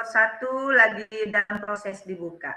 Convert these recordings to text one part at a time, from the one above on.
1 lagi dalam proses dibuka.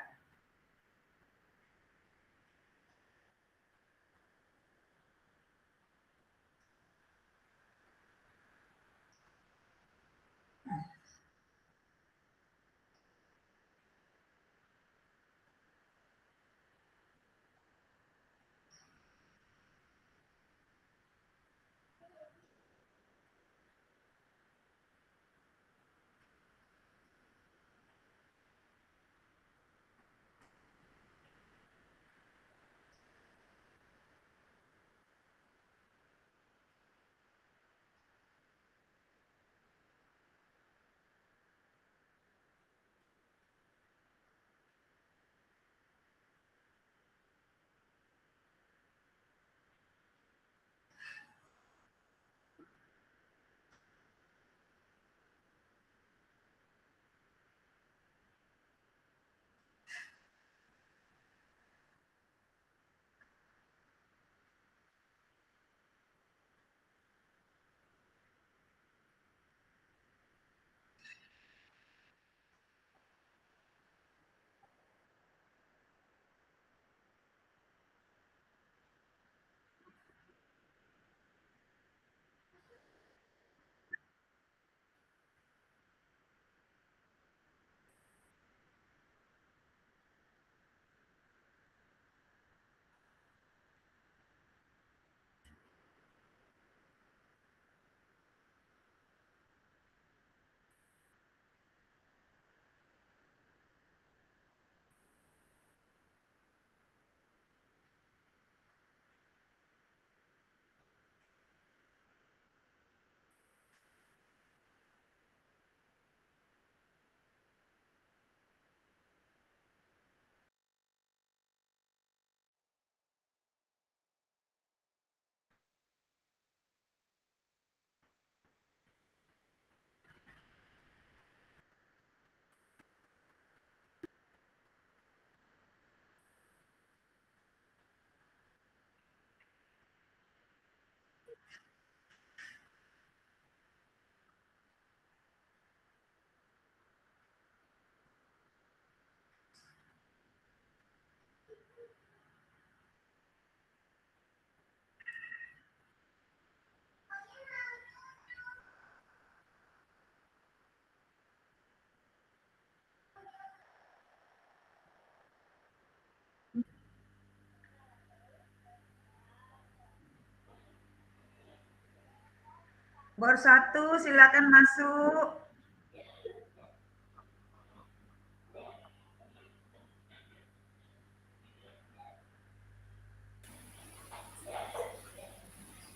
Bor 1 silakan masuk.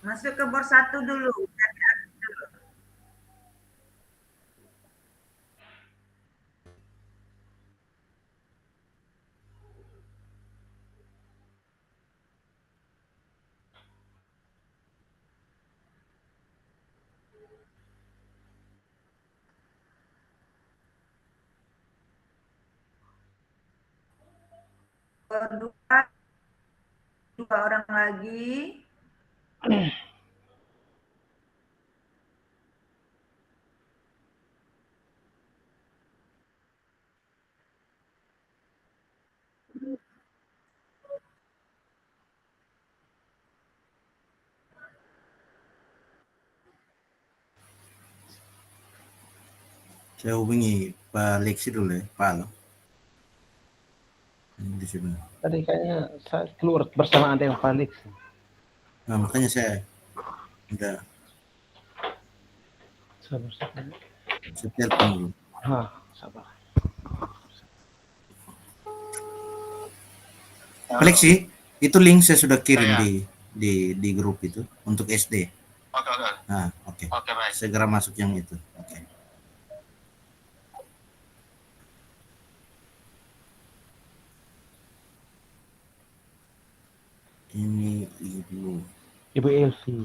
Masuk ke bor 1 dulu. Bor 2 orang lagi. Saya hubungi Pak Lexi dulu ya, Pak Alo. Di sini. Tadi kayaknya saya keluar bersamaan dengan Pak Lexi. Nah, makanya saya udah Sabar. saya telepon dulu. Sabar. Pak Lexi, itu link saya sudah kirim di grup itu untuk SD. Oke. Nah, oke. Oke, baik. Segera masuk yang itu. Oke. Ini Ibu Elvi.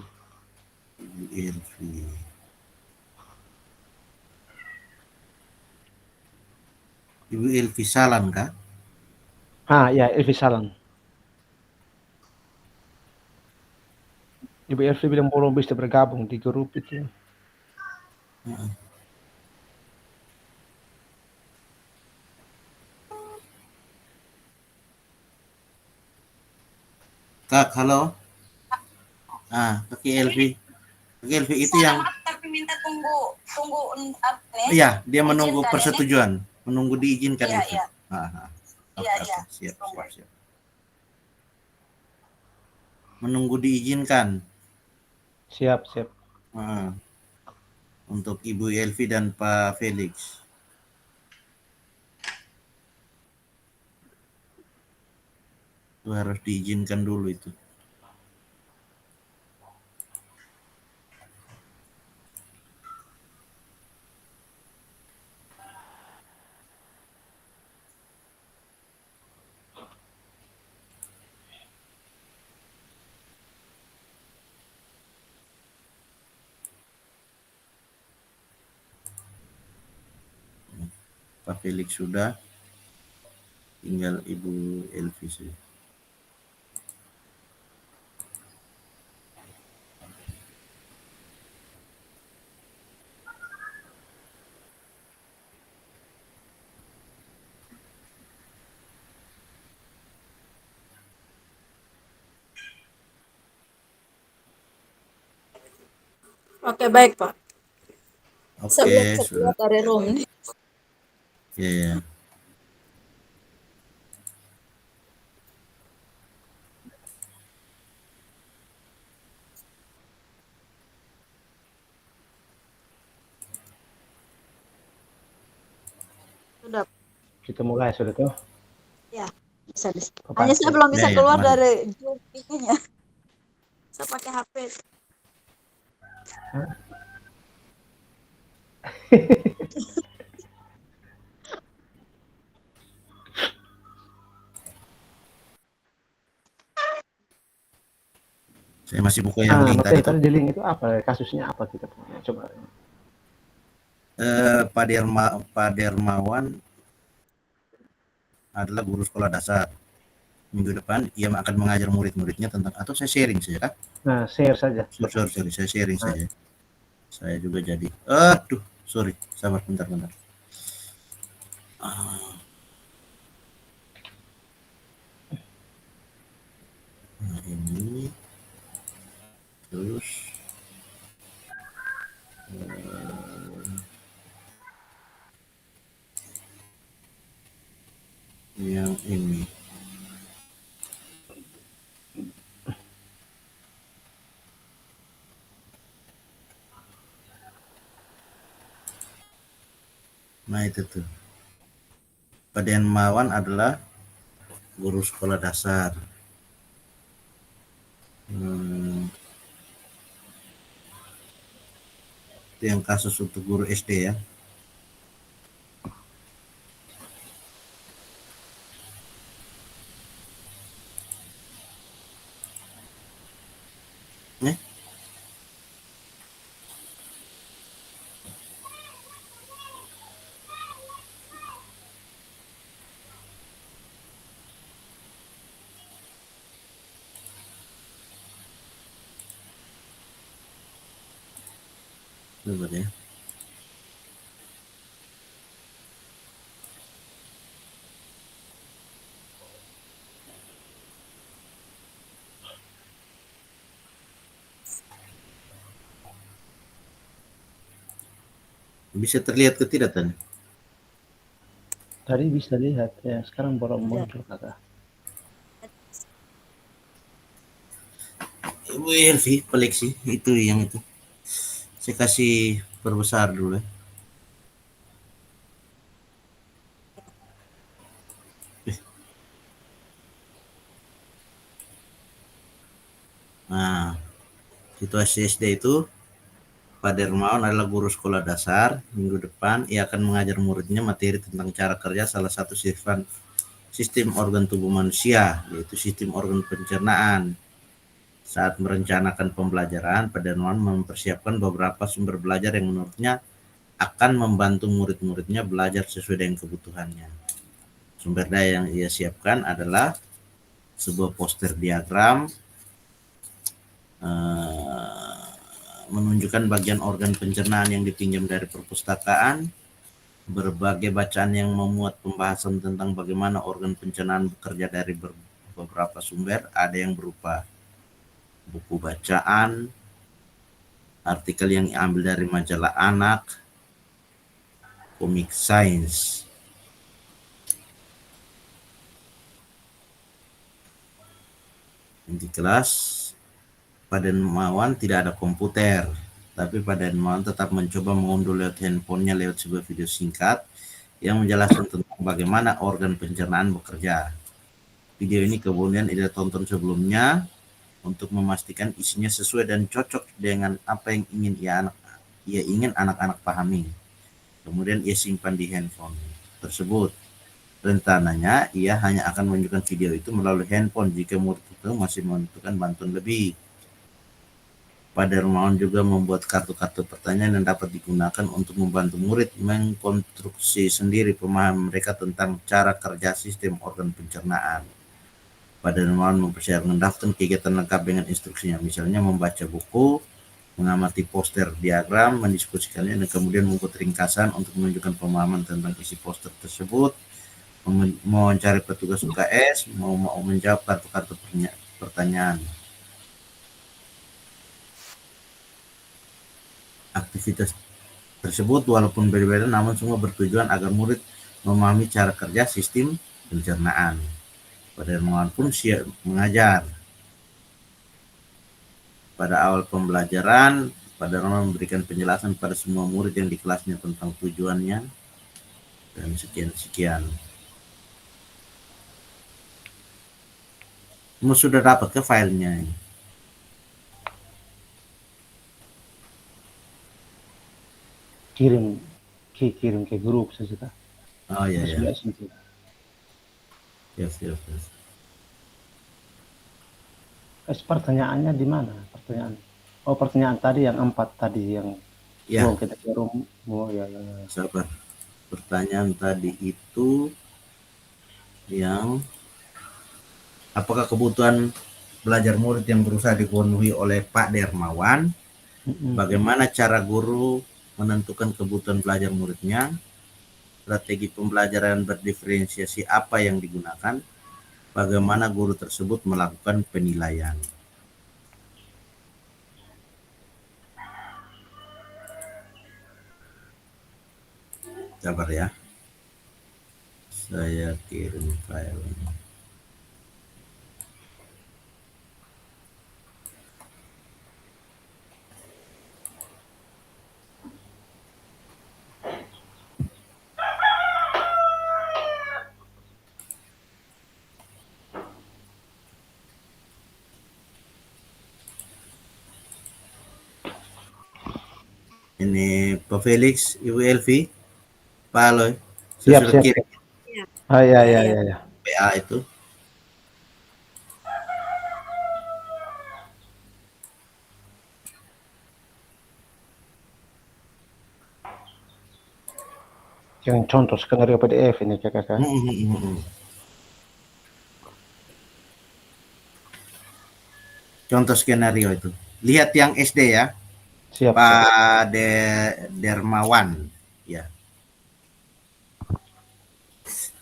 Ibu Elvi Salan kah? Ya, Elvi Salan. Ibu Elvi bilang belum bisa bergabung di grup itu. Kak, halo. Kaki Elvi. Kaki Elvi itu yang tapi minta tunggu apa nih? iya, dia menunggu Diizinkan persetujuan, menunggu diizinkan Iya, itu. iya. Oke, Iya, oke, iya. siap, Tunggu. siap, siap. Menunggu diizinkan. Siap, siap. Untuk Ibu Elvi dan Pak Felix. Itu harus diizinkan dulu itu. Pak Felix sudah, tinggal Ibu Elvi saja. Oke, baik, Pak. Oke, Saya sudah. keluar dari room nih. Ya, ya. Sudah. Kita mulai sudah tuh. Ya, bisa. Oh, Hanya saya pasti. belum bisa Ya, ya, keluar mari. dari Zoom ininya. Saya pakai HP. Saya masih buka yang link Materi tadi tuh. tadi di link itu apa? Kasusnya apa kita punya? Coba. Pak Dermawan adalah guru sekolah dasar. Minggu depan ia akan mengajar murid-muridnya tentang, atau saya sharing saja kah? Nah, share saja. Sorry, saya sharing saja. Saya juga jadi. Sorry, sabar bentar. Nah, ini terus yang ini. Nah, itu tuh. Pak Dermawan adalah guru sekolah dasar. Itu yang kasus untuk guru SD ya. Coba deh. Bisa terlihat ke tidak tadi? Tadi bisa lihat ya, sekarang baru muncul kakak. Ibu Elvi, pelik sih itu yang itu. Saya kasih perbesar dulu ya. Nah, situasi SD itu Pak Dermawan adalah guru sekolah dasar. Minggu depan ia akan mengajar muridnya materi tentang cara kerja salah satu sistem organ tubuh manusia, yaitu sistem organ pencernaan. Saat merencanakan pembelajaran, Pak Dermawan mempersiapkan beberapa sumber belajar yang menurutnya akan membantu murid-muridnya belajar sesuai dengan kebutuhannya. Sumber daya yang ia siapkan adalah sebuah poster diagram menunjukkan bagian organ pencernaan yang dipinjam dari perpustakaan, berbagai bacaan yang memuat pembahasan tentang bagaimana organ pencernaan bekerja dari beberapa sumber, ada yang berupa buku bacaan, artikel yang diambil dari majalah anak, komik sains. Di kelas Pak Dermawan tidak ada komputer, tapi Pak Dermawan tetap mencoba mengunduh lewat handphonenya lewat sebuah video singkat yang menjelaskan tentang bagaimana organ pencernaan bekerja. Video ini kemudian ia tonton sebelumnya untuk memastikan isinya sesuai dan cocok dengan apa yang ingin anak-anak pahami. Kemudian ia simpan di handphone tersebut. Rencananya ia hanya akan menunjukkan video itu melalui handphone jika murid itu masih membutuhkan bantuan lebih. Pak Dermawan juga membuat kartu-kartu pertanyaan yang dapat digunakan untuk membantu murid mengkonstruksi sendiri pemahaman mereka tentang cara kerja sistem organ pencernaan. Pak Dermawan mempersiapkan daftar kegiatan lengkap dengan instruksinya, misalnya membaca buku, mengamati poster diagram, mendiskusikannya, dan kemudian membuat ringkasan untuk menunjukkan pemahaman tentang isi poster tersebut, mewawancari petugas UKS, mau menjawab kartu-kartu pertanyaan. Aktivitas tersebut walaupun berbeda namun semua bertujuan agar murid memahami cara kerja sistem pencernaan. Pak Dermawan pun siap mengajar. Pada awal pembelajaran, Pak Dermawan memberikan penjelasan pada semua murid yang di kelasnya tentang tujuannya dan sekian-sekian. Kamu sudah dapat ke filenya? Kirim ke grup saja. Oh iya ya. Yes. Pertanyaannya di mana? Pertanyaan tadi yang 4 tadi yang ya. Kita ke room. Ya. Sabar. Pertanyaan tadi itu yang apakah kebutuhan belajar murid yang berusaha dipenuhi oleh Pak Dermawan? Bagaimana cara guru menentukan kebutuhan belajar muridnya? Strategi pembelajaran berdiferensiasi apa yang digunakan? Bagaimana guru tersebut melakukan penilaian? Sabar ya. Saya kirim file. Ini Pak Felix, Ibu Elvi, Pak Aloy. Siap. Kirim. Ya. PA itu. Yang contoh skenario PDF ini kakak. Contoh skenario itu. Lihat yang SD ya. Siap. Pak Dermawan. Ya.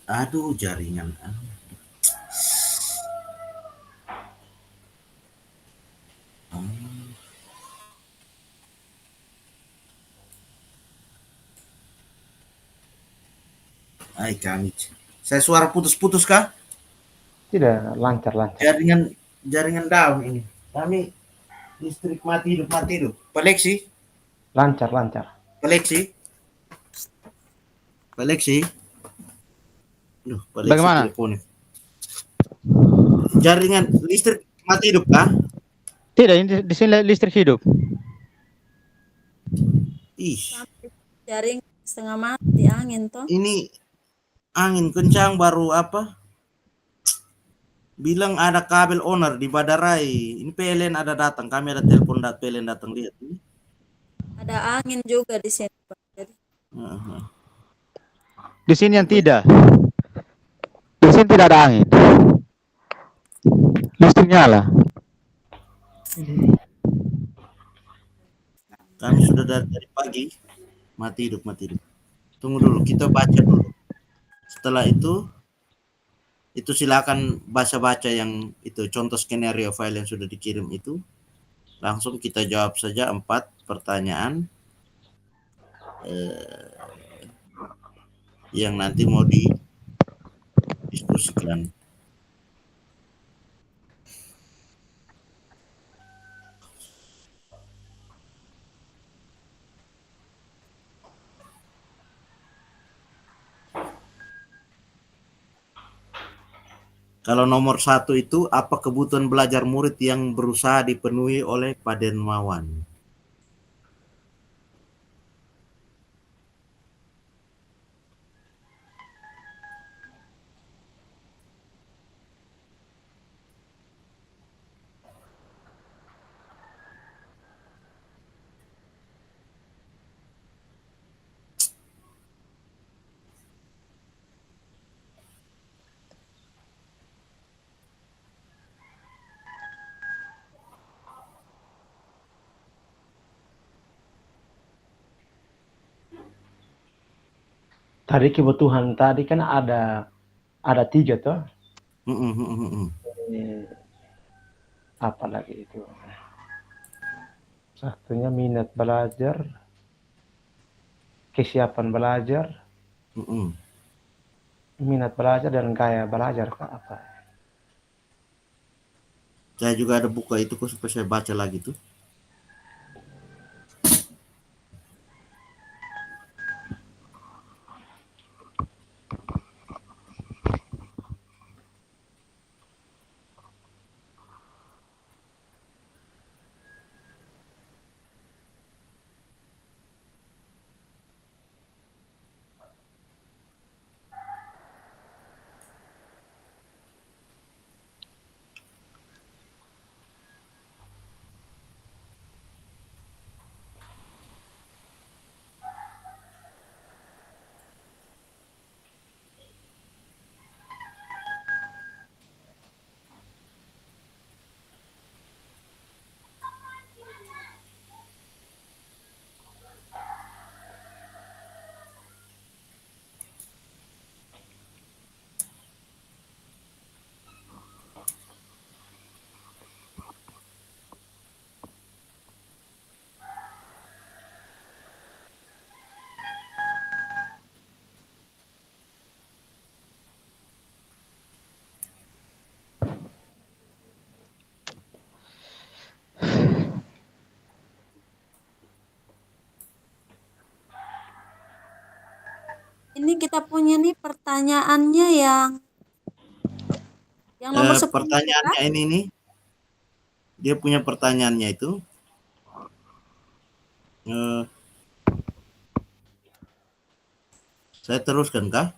Aduh, jaringan. Kami. Saya suara putus-putus kah? Tidak, lancar. Jaringan down ini. Kami listrik mati hidup. Paleksi? Lancar. Paleksi? Duh, bagaimana? Teleponnya. Jaringan listrik mati hidup kah? Tidak, ini di sini listrik hidup. Jaring setengah mati angin toh. Ini angin kencang baru apa? Bilang ada kabel owner di Badarai. Ini PLN ada datang. Kami ada telepon PLN datang lihat. Ada angin juga di sini, Pak. Jadi, Di sini yang tidak. Di sini tidak ada angin. Listrik nyala. Kami sudah dari pagi mati hidup. Tunggu dulu, kita baca dulu. Setelah itu Itu silakan baca-baca yang itu contoh skenario file yang sudah dikirim itu. Langsung kita jawab saja 4 pertanyaan yang nanti mau didiskusikan. Kalau nomor 1 itu, apa kebutuhan belajar murid yang berusaha dipenuhi oleh Pak Dermawan? Tadi kebutuhan tadi kan ada 3 toh. Apa lagi itu? Satunya minat belajar, kesiapan belajar, minat belajar dan gaya belajar apa? Saya juga ada buka itu kok supaya saya baca lagi tuh. Ini kita punya nih pertanyaannya yang nomor 10 Pertanyaannya kan? ini nih, dia punya pertanyaannya itu. Saya teruskan kah?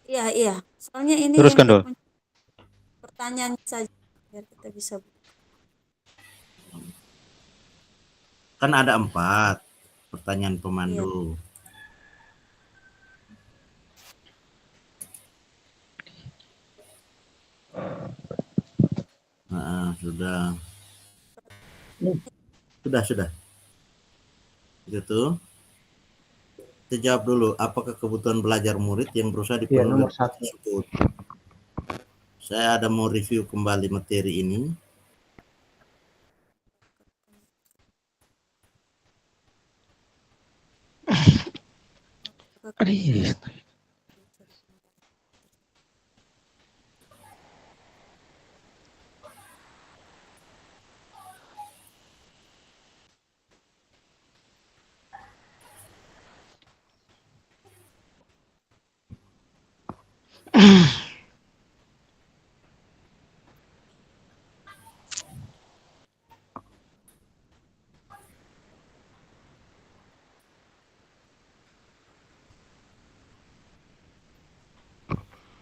Iya. Soalnya ini Teruskan, yang kita Do. punya pertanyaan saja biar kita bisa buka. Kan ada 4 pertanyaan Iya. pemandu. Sudah. Sudah. Gitu. Kita jawab dulu, apakah kebutuhan belajar murid yang berusaha Iya, dipenuhi nomor oleh 1. tersebut? Saya ada mau review kembali materi ini.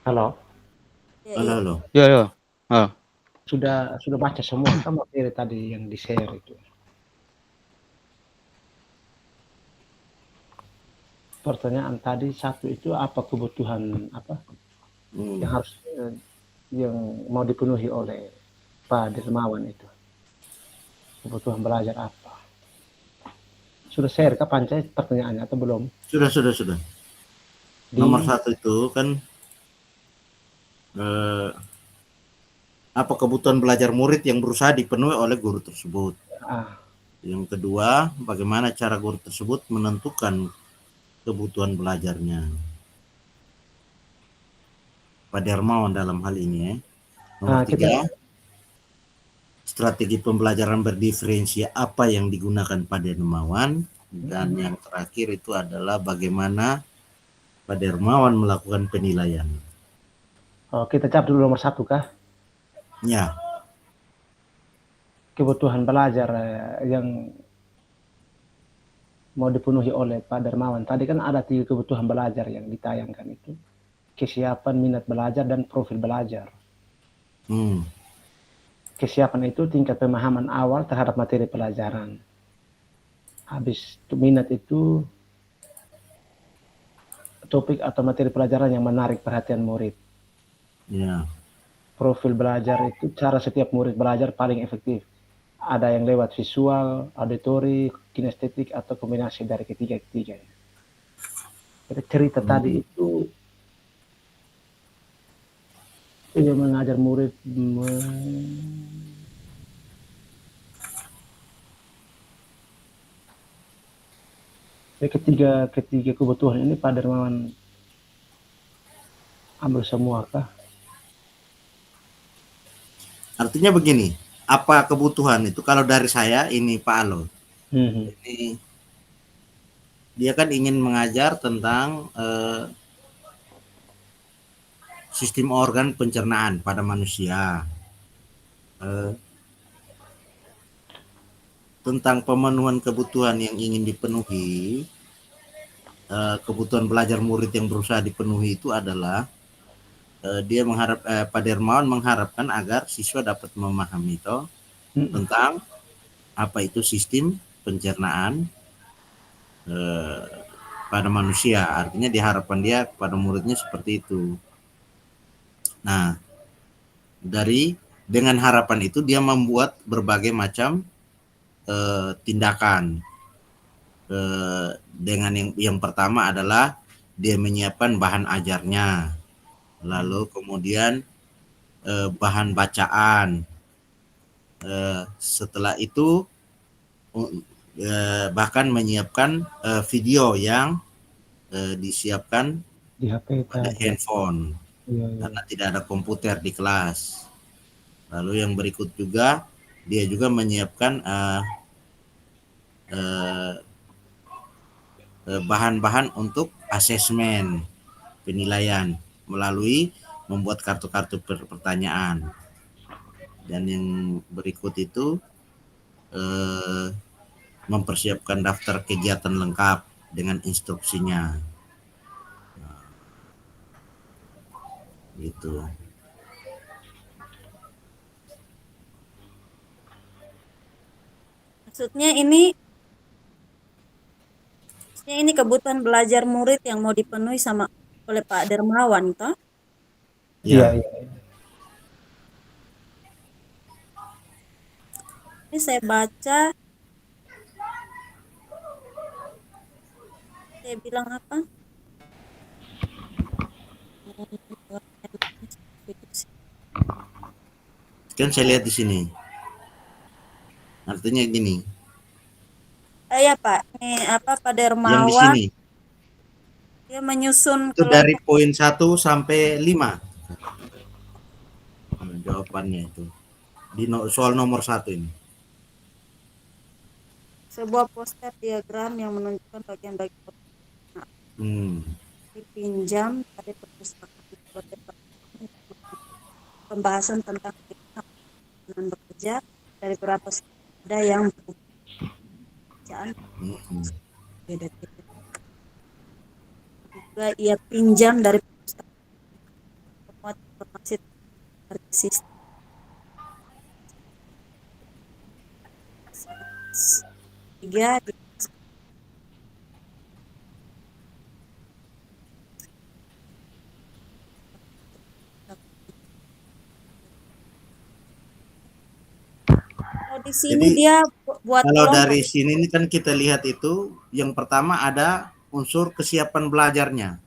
Halo. Iya. Halo. Ya. Sudah baca semua kan materi tadi yang di-share itu. Pertanyaan tadi 1 itu apa kebutuhan yang harus yang mau dipenuhi oleh Pak Dermawan itu? Kebutuhan belajar apa? Sudah share kah Pancai pertanyaannya atau belum? Sudah. Nomor 1 itu kan eh, apa kebutuhan belajar murid yang berusaha dipenuhi oleh guru tersebut. Ah, Yang kedua, bagaimana cara guru tersebut menentukan kebutuhan belajarnya. Pak Dermawan dalam hal ini ya. Nomor kita 3, strategi pembelajaran berdiferensi apa yang digunakan Pak Dermawan. Dan yang terakhir itu adalah bagaimana Pak Dermawan melakukan penilaian. kita jawab dulu nomor 1 kah? Ya, Kebutuhan belajar yang mau dipenuhi oleh Pak Dermawan. Tadi kan ada 3 kebutuhan belajar yang ditayangkan itu. Kesiapan minat belajar dan profil belajar. Kesiapan itu tingkat pemahaman awal terhadap materi pelajaran. Habis itu minat itu topik atau materi pelajaran yang menarik perhatian murid. ya, Profil belajar itu cara setiap murid belajar paling efektif. Ada yang lewat visual, auditori, kinestetik, atau kombinasi dari ketiga-ketiga. Jadi cerita tadi itu yang mengajar murid ketiga kebutuhan ini Pak Dermawan ambil semua kah? artinya begini, apa kebutuhan itu kalau dari saya ini Pak Alo. Ini dia kan ingin mengajar tentang sistem organ pencernaan pada manusia. Tentang pemenuhan kebutuhan yang ingin dipenuhi, kebutuhan belajar murid yang berusaha dipenuhi itu adalah dia mengharap Pak Dermawan mengharapkan agar siswa dapat memahami tentang apa itu sistem pencernaan pada manusia. Artinya diharapkan dia pada muridnya seperti itu. Nah, dengan harapan itu dia membuat berbagai macam tindakan. Dengan yang pertama adalah dia menyiapkan bahan ajarnya, lalu kemudian bahan bacaan, setelah itu bahkan menyiapkan video yang disiapkan di HP pada tadi. handphone karena tidak ada komputer di kelas. Lalu yang berikut juga dia juga menyiapkan bahan-bahan untuk asesmen penilaian melalui membuat kartu-kartu pertanyaan. Dan yang berikut itu mempersiapkan daftar kegiatan lengkap dengan instruksinya. Gitu. Maksudnya ini kebutuhan belajar murid yang mau dipenuhi sama oleh Pak Dermawan toh? Iya. Ini saya baca, saya bilang apa? Kan saya lihat di sini. Artinya gini. Ya Pak, ini apa Pak Yang di Dermawan sini. dia menyusun Itu dari poin 1 sampai 5. Jawabannya itu. Di soal nomor 1 ini. sebuah poster diagram yang menunjukkan bagian-bagian dipinjam dari perpustakaan pembahasan tentang kegiatan bekerja dari beberapa ada yang pekerjaan beda-beda. Juga ia pinjam dari perpustakaan informasi dari sistem tiga di sini. Jadi, dia buat kalau dari sini ini kan kita lihat itu yang pertama ada unsur kesiapan belajarnya.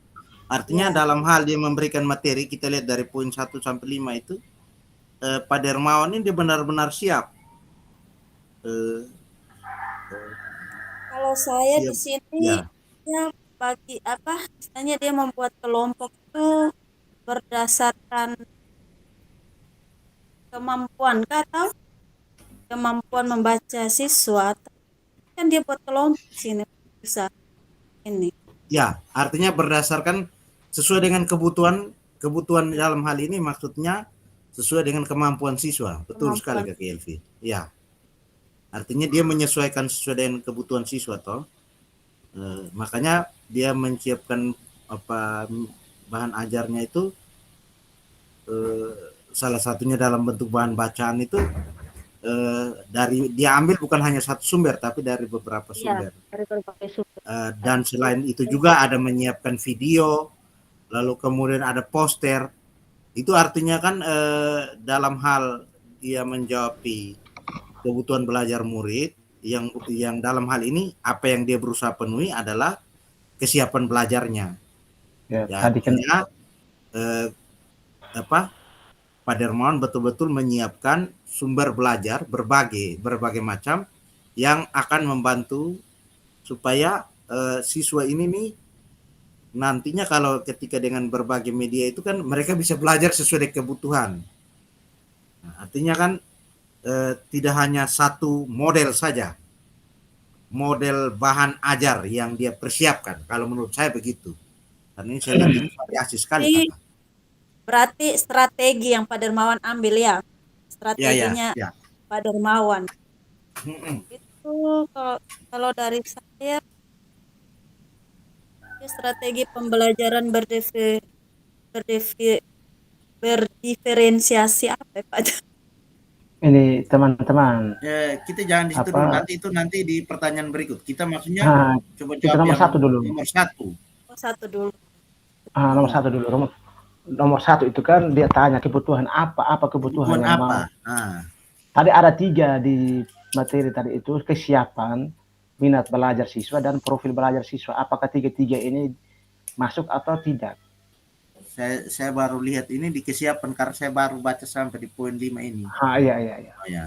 Artinya Ya. dalam hal dia memberikan materi, kita lihat dari poin 1 sampai 5 itu, Pak Dermawan ini dia benar-benar siap. Eh, Kalau saya di siap, sini ya, ya bagi apa istilahnya dia membuat kelompok itu berdasarkan kemampuan kah, atau kemampuan membaca siswa, kan dia buat kelompok sini bisa ini. ya. Artinya berdasarkan sesuai dengan kebutuhan dalam hal ini maksudnya sesuai dengan kemampuan siswa. Betul sekali Kemampuan. Kak Elvi. Ya, artinya dia menyesuaikan sesuai dengan kebutuhan siswa toh. Makanya dia menyiapkan apa bahan ajarnya itu, eh, salah satunya dalam bentuk bahan bacaan itu, dari dia ambil bukan hanya satu sumber tapi dari beberapa Iya, sumber. dari berbagai sumber. Dan selain itu juga ada menyiapkan video, lalu kemudian ada poster. Itu artinya kan, dalam hal dia menjawab kebutuhan belajar murid, yang dalam hal ini apa yang dia berusaha penuhi adalah kesiapan belajarnya. Ya, Ya, tadi kan artinya apa Pak Dermawan betul-betul menyiapkan sumber belajar berbagai macam yang akan membantu supaya siswa ini nih nantinya kalau ketika dengan berbagai media itu kan mereka bisa belajar sesuai dengan kebutuhan. Nah, artinya kan tidak hanya satu model saja, model bahan ajar yang dia persiapkan. Kalau menurut saya begitu. Karena ini saya lihat ini variasi sekali Ini kakak. berarti strategi yang Pak Dermawan ambil ya. Ya, ya, Strateginya ya. Pak Dermawan. Mm-mm. Itu kalau dari saya ya, strategi pembelajaran berdefi- berdiferensiasi apa ya, Pak? ini teman-teman Kita jangan di situ dulu. apa Nanti di pertanyaan berikut. Kita maksudnya nah, coba kita jawab nomor yang satu dulu. nomor satu. Oh, satu dulu. Nomor Oh, satu dulu. Nomor satu itu kan dia tanya kebutuhan apa kebutuhan kebutuhan yang apa? mau. Ah, Tadi ada 3 di materi tadi itu, kesiapan, minat belajar siswa, dan profil belajar siswa. Apakah 3-3 ini masuk atau tidak? saya baru lihat ini di kesiapan karena saya baru baca sampai di poin 5 ini. Iya. Oh ya.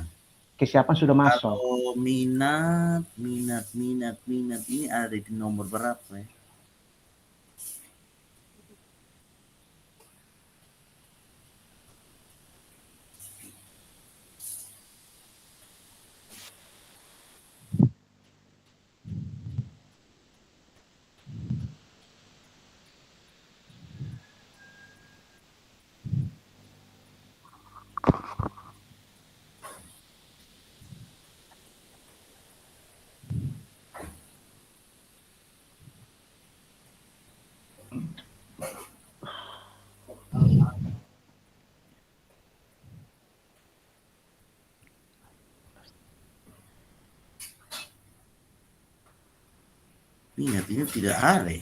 Kesiapan sudah masuk. Kalau minat ini ada di nomor berapa ya? Minat ini tidak ada.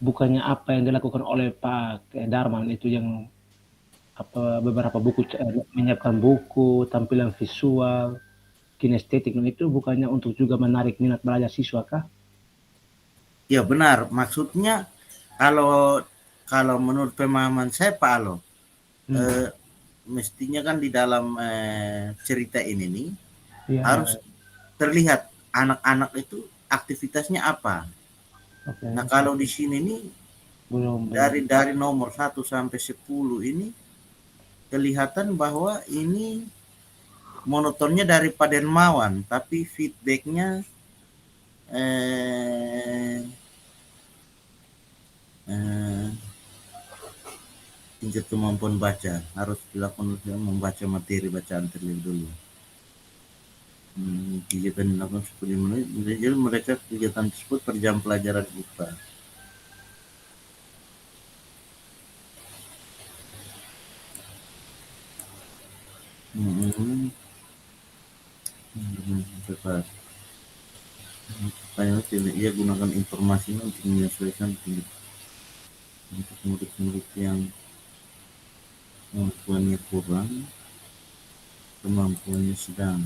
Bukannya apa yang dilakukan oleh Pak Darman itu yang beberapa buku, menyiapkan buku, tampilan visual, kinestetik, itu bukannya untuk juga menarik minat belajar siswa kah? Ya benar, maksudnya kalau kalau menurut pemahaman saya Pak Alo, mestinya kan di dalam cerita ini nih Ya, harus terlihat anak-anak itu aktivitasnya apa. oke. Nah kalau di sini nih Belum. dari nomor 1 sampai 10 ini kelihatan bahwa ini monotonnya dari Pak Dermawan, tapi feedbacknya tingkat kemampuan baca harus dilakukan membaca materi bacaan terlebih dulu. Kegiatan dilakukan 10 menit, jadi mereka kegiatan tersebut per jam pelajaran IPA. Tepat. Pertanyaan tidak ia gunakan informasinya untuk menyesuaikan untuk murid-murid yang kemampuannya kurang, kemampuannya sedang.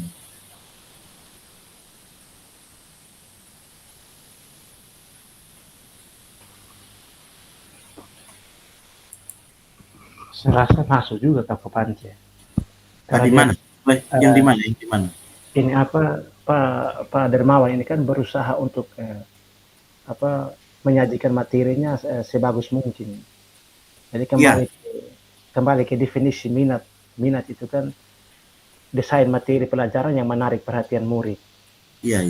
Saya rasa masuk juga Kak Pance. Di mana? Yang di mana? Yang di mana? Ini Pak Dermawan ini kan berusaha untuk menyajikan materinya sebagus mungkin. Jadi kembali ke definisi minat. Minat itu kan desain materi pelajaran yang menarik perhatian murid. Iya.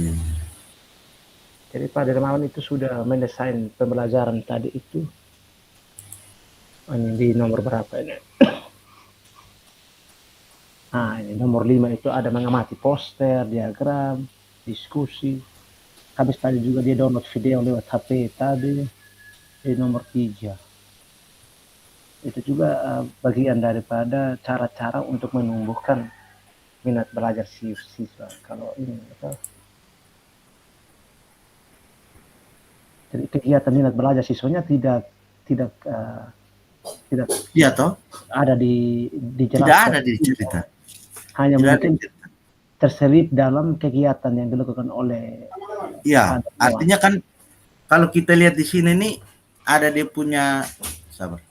Jadi Pak Dermawan itu sudah mendesain pembelajaran tadi itu. Ini di nomor berapa ini? Nah, ini nomor 5 itu ada mengamati poster, diagram, diskusi. Habis tadi juga dia download video lewat HP tadi. Di nomor 3. Itu juga bagian daripada cara-cara untuk menumbuhkan minat belajar siswa. Kalau ini jadi kegiatan minat belajar siswanya tidak Iya toh? ada dijelaskan. Tidak ada di cerita. Hanya mungkin terselip dalam kegiatan yang dilakukan oleh. Iya, artinya kan kalau kita lihat di sini nih ada dia punya sabar.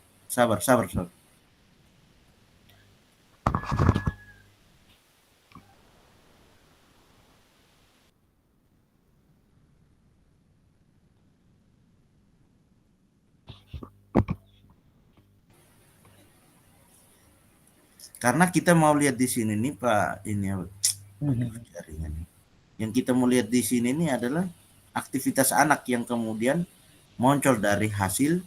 Karena kita mau lihat di sini nih Pak, ini jaringan. Yang kita mau lihat di sini nih adalah aktivitas anak yang kemudian muncul dari hasil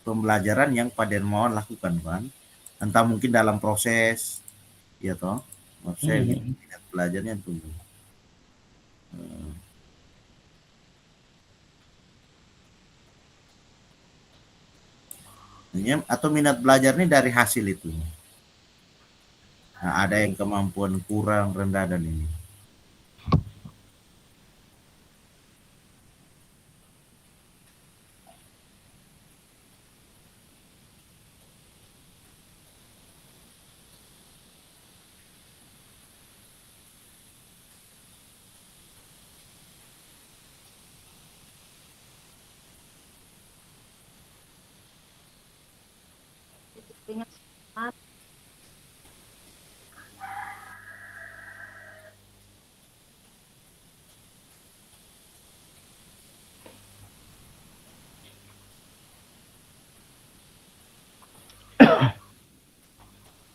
pembelajaran yang Pak Dermawan lakukan kan. Entah mungkin dalam proses, ya toh, saya minat belajarnya tumbuh. Atau minat belajar ini dari hasil itu. Nah, ada yang kemampuan kurang, rendah dan ini.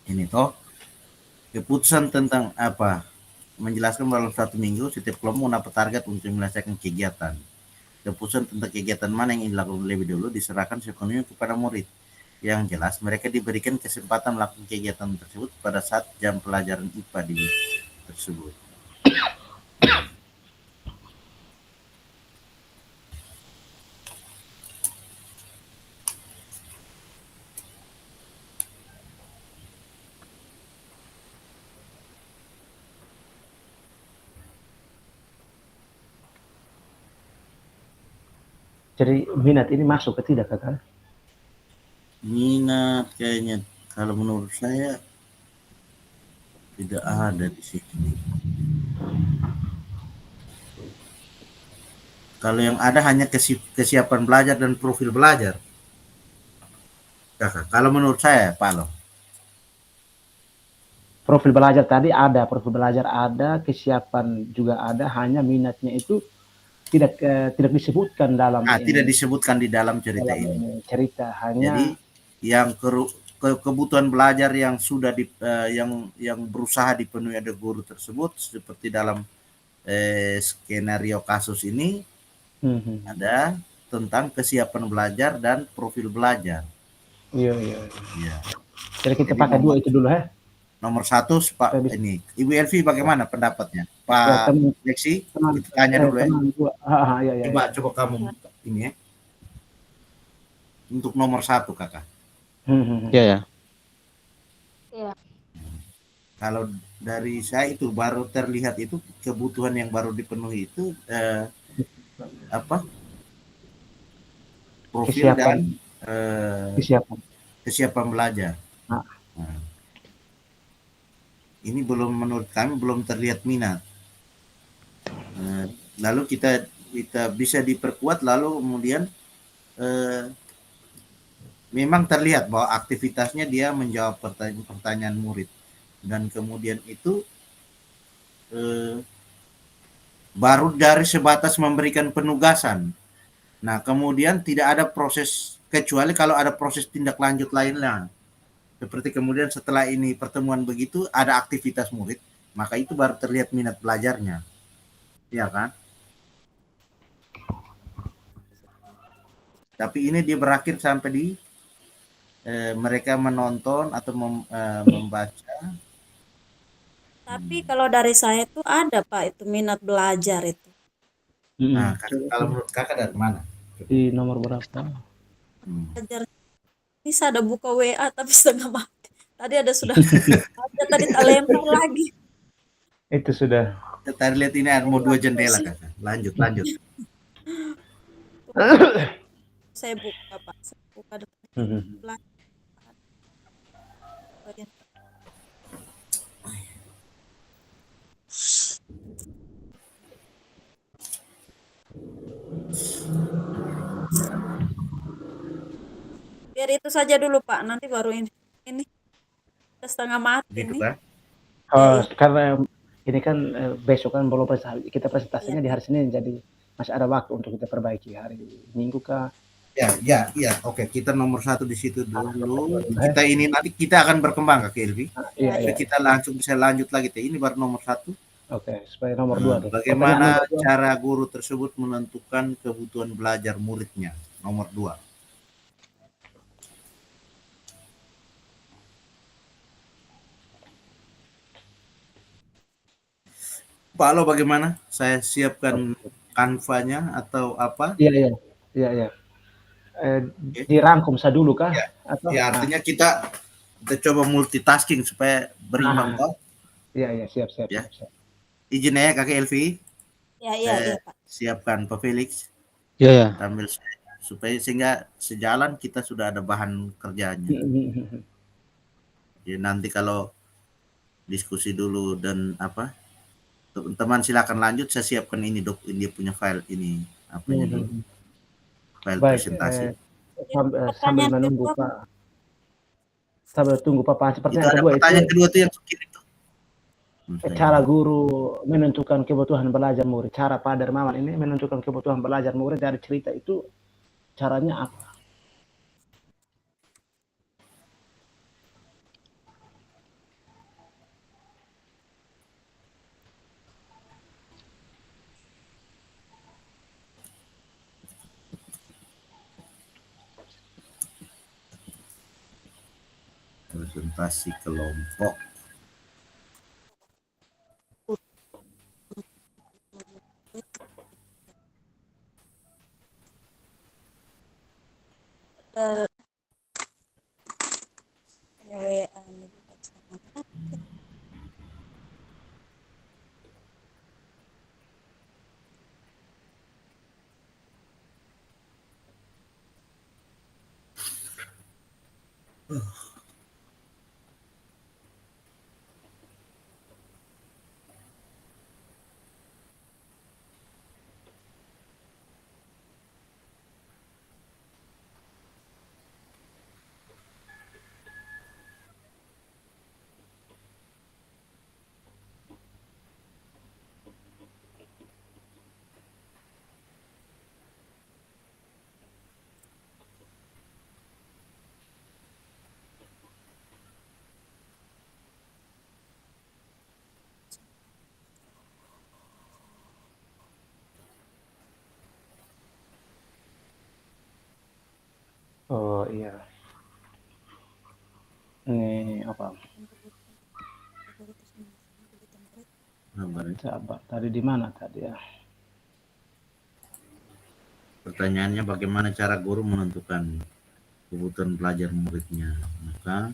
Ini toh keputusan tentang apa menjelaskan dalam 1 minggu setiap kelompok mendapat target untuk menyelesaikan kegiatan. Keputusan tentang kegiatan mana yang dilakukan lebih dulu diserahkan sepenuhnya kepada murid. Yang jelas mereka diberikan kesempatan melakukan kegiatan tersebut pada saat jam pelajaran IPA tersebut. Jadi minat ini masuk ke tidak Kakak? Minat kayaknya kalau menurut saya tidak ada di sini. Kalau yang ada hanya kesiapan belajar dan profil belajar. Kakak, kalau menurut saya Pak Lo. Profil belajar tadi ada, kesiapan juga ada, hanya minatnya itu tidak disebutkan dalam. Tidak disebutkan di dalam cerita ini. Cerita hanya. Jadi yang kebutuhan belajar yang sudah yang berusaha dipenuhi oleh guru tersebut seperti dalam skenario kasus ini ada tentang kesiapan belajar dan profil belajar. Iya. Jadi kita pakai dua itu dulu ya. Nomor 1 Pak ini Ibu Elvi bagaimana pendapatnya Pak Lexi? Kita tanya dulu ya. Coba kamu ini ya. Untuk nomor 1 Kakak. Ya. Kalau dari saya itu baru terlihat itu kebutuhan yang baru dipenuhi itu profil kesiapan. Dan kesiapan belajar. Nah, ini menurut kami belum terlihat minat. Lalu kita bisa diperkuat lalu kemudian memang terlihat bahwa aktivitasnya dia menjawab pertanyaan murid, dan kemudian itu baru dari sebatas memberikan penugasan. Nah, kemudian tidak ada proses, kecuali kalau ada proses tindak lanjut lainnya. Seperti kemudian setelah ini pertemuan begitu ada aktivitas murid, maka itu baru terlihat minat belajarnya. Ya kan? Tapi ini dia berakhir sampai di mereka menonton atau membaca. Tapi kalau dari saya tuh ada Pak itu minat belajar itu. Nah, kalau menurut kakak dari mana? Di nomor berapa? Belajar bisa ada buka WA tapi setengah mati. Tadi ada sudah ada tadi tak lempar lagi. Itu sudah. Tadi lihat ini ada mau 2 jendela kakak. Lanjut. Saya buka Pak. Saya buka belajar. Biar itu saja dulu Pak, nanti baru ini setengah mati Gitu nih. kan? Karena ini kan besok kan belum kita presentasinya di hari Senin, jadi masih ada waktu untuk kita perbaiki hari Minggu kah? Ya. Oke, kita nomor 1 di situ dulu. Kita ini nanti kita akan berkembang Kak Elvi. Iya. Kita langsung bisa lanjut lagi. Ini baru nomor 1. Oke, supaya nomor 2 tuh. Bagaimana cara guru tersebut menentukan kebutuhan belajar muridnya? Nomor 2. Pak Lo bagaimana? Saya siapkan kanvanya atau apa? Iya. Dirangkum saya dulu kah? Ya. Atau? Ya, artinya kita coba multitasking supaya berimbang toh. Iya, siap. Ya. Izin ya Kak Elvi. Iya, Pak. Siapkan Pak Felix. Ya. Sambil supaya sehingga sejalan kita sudah ada bahan kerjanya. Ya, nanti kalau diskusi dulu dan apa, teman-teman silakan lanjut. Saya siapkan ini dia punya file ini apa ini file presentasi. Sambil menunggu Pak. Sambil tunggu Pak. Sepertinya itu ada pertanyaan kedua itu yang kirim tuh. Cara guru menentukan kebutuhan belajar murid. Cara Pak Dermawan ini menentukan kebutuhan belajar murid dari cerita itu caranya apa? Presentasi kelompok. Oh iya. Ini apa? Sabar. Tadi di mana tadi ya? Pertanyaannya bagaimana cara guru menentukan kebutuhan belajar muridnya? Maka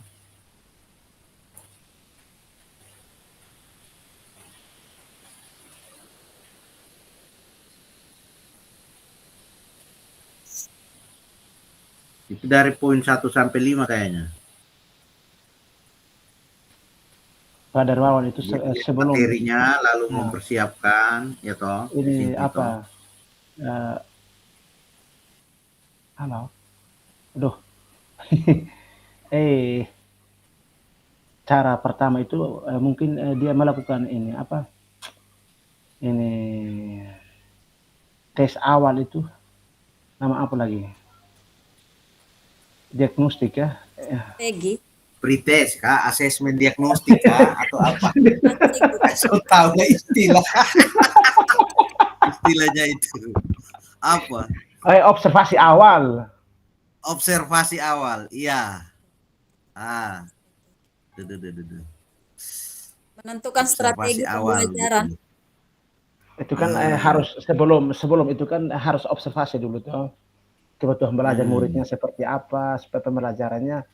itu dari poin 1 sampai 5 kayaknya. Pak Dermawan itu sebelum materinya lalu mempersiapkan ya toh. Ini apa? Halo. Aduh, Cara pertama itu mungkin dia melakukan ini apa? Ini tes awal itu nama apa lagi? Diagnostik ya. Peggy. Pretest kah, asesmen diagnostik kah, atau apa? Strategi. So tahu nggak istilahnya itu apa? Observasi awal. Observasi awal, iya. Duh. Menentukan Observasi strategi awal pembelajaran. gitu. Itu kan harus sebelum itu kan harus observasi dulu tuh. Kebutuhan belajar muridnya seperti apa supaya pembelajarannya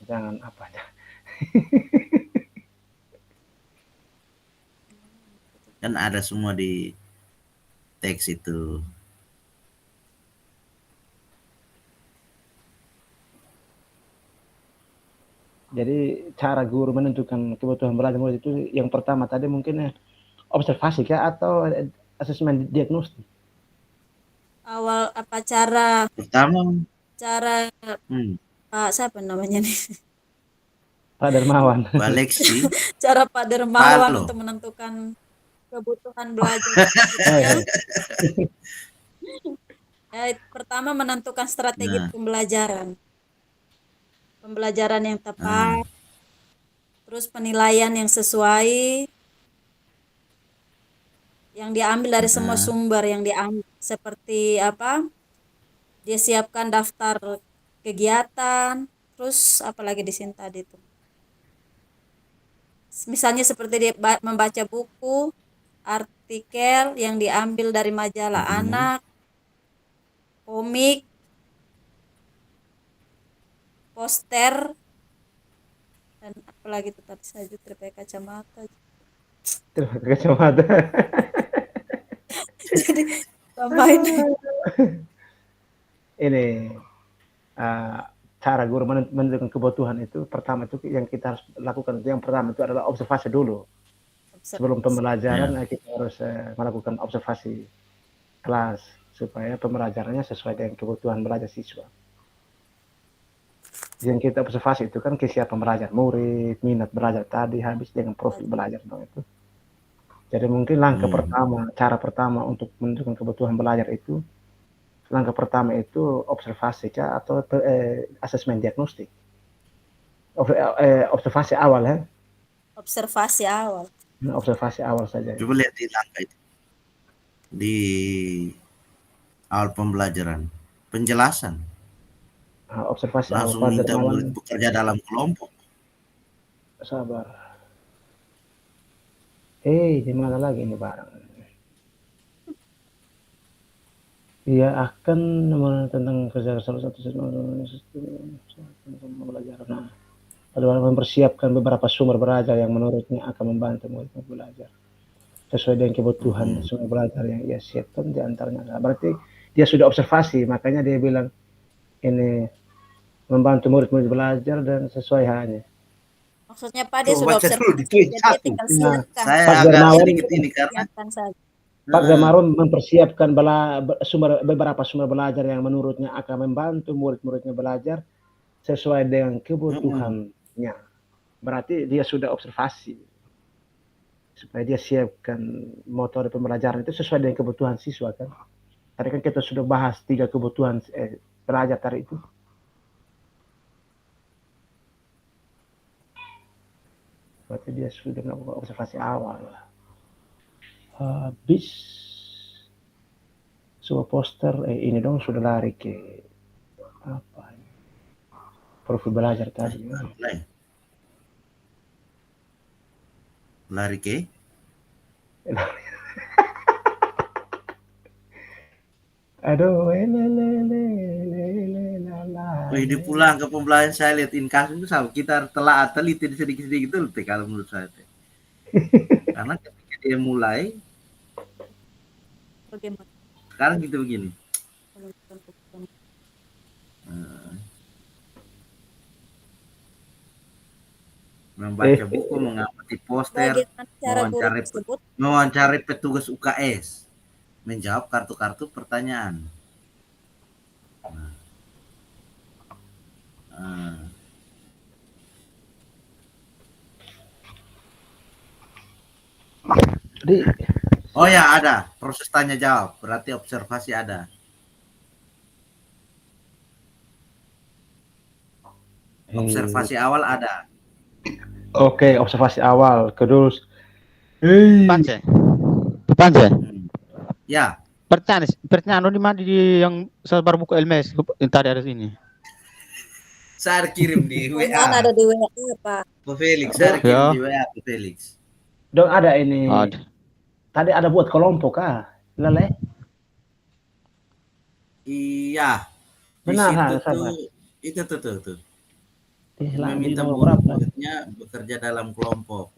jangan apa ya. Kan ada semua di teks itu. Jadi cara guru menentukan kebutuhan belajar murid itu yang pertama tadi mungkin observasi kah atau asesmen diagnostik? Awal apa cara Pertama, Pak siapa namanya nih? Pak Dermawan. balik sih. Cara Pak Dermawan Palo. untuk menentukan kebutuhan belajar. Pertama menentukan strategi pembelajaran. Pembelajaran yang tepat, terus penilaian yang sesuai, yang diambil dari semua sumber yang diambil, seperti apa? Dia siapkan daftar kegiatan, terus apalagi di sini tadi itu. Misalnya seperti dia membaca buku, artikel yang diambil dari majalah anak, komik, poster, dan apalagi itu tadi saja terpakai kacamata. Kacamata. Jadi tambahin ini cara guru menentukan kebutuhan itu pertama itu yang kita harus lakukan itu yang pertama itu adalah observasi dulu. Sebelum pembelajaran kita harus melakukan observasi kelas supaya pembelajarannya sesuai dengan kebutuhan belajar siswa. Yang kita observasi itu kan kesiapan belajar murid, minat belajar tadi habis dengan profil belajar dong itu. Jadi mungkin langkah pertama, cara pertama untuk menentukan kebutuhan belajar itu langkah pertama itu observasi atau asesmen diagnostik. Observasi awal ya. Observasi awal. Observasi awal saja. Coba lihat di langkah itu. Di awal pembelajaran, penjelasan. Observasi langsung awal. Minta murid bekerja dalam kelompok. Sabar. Di mana lagi ini barang? Ia akan tentang kerja salah satu sistem pembelajaran. Adalah mempersiapkan beberapa sumber belajar yang menurutnya akan membantu murid belajar sesuai dengan kebutuhan sumber belajar yang ia siapkan diantaranya. Berarti dia sudah observasi, makanya dia bilang ini membantu murid-murid belajar dan sesuai hanya. Maksudnya Pak dia sudah observasi, jadi tinggal siapkan. Saya agak sedikit ini karena Pak Dermawan mempersiapkan beberapa sumber belajar yang menurutnya akan membantu murid-muridnya belajar sesuai dengan kebutuhannya. Berarti dia sudah observasi supaya dia siapkan metode pembelajaran itu sesuai dengan kebutuhan siswa kan. Tadi kan kita sudah bahas 3 kebutuhan belajar tadi itu. Berarti dia sudah melakukan observasi awal. Habis sebuah poster ini dong sudah lari ke apa ini? Profil belajar tadi. Lari ke? Aduh, Ini pulang ke pembelajaran saya lihat kasus itu sama kita telah teliti sedikit-sedikit dulu kalau menurut saya. Karena ketika dia mulai bagaimana? Sekarang gitu begini. Membaca buku, mengamati poster, mewawancari petugas UKS, menjawab kartu-kartu pertanyaan. Ah. Jadi Oh ya, ada proses tanya jawab, berarti observasi ada. Observasi awal ada. oke, observasi awal. Terus Pance. Pance. Ya, Pertanyaan di mana di yang saya baru buka LMS yang tadi ada sini. saya kirim di Pertanyaan WA ada di WA Pak. ke Felix, saya kirim Ya. di WA ke Felix. dong ada ini. Ada. Tadi ada buat kelompok Lele. Iya. Di Benar, situ sabar. itu tuh. Di Meminta nomor berapa? murid-muridnya bekerja dalam kelompok.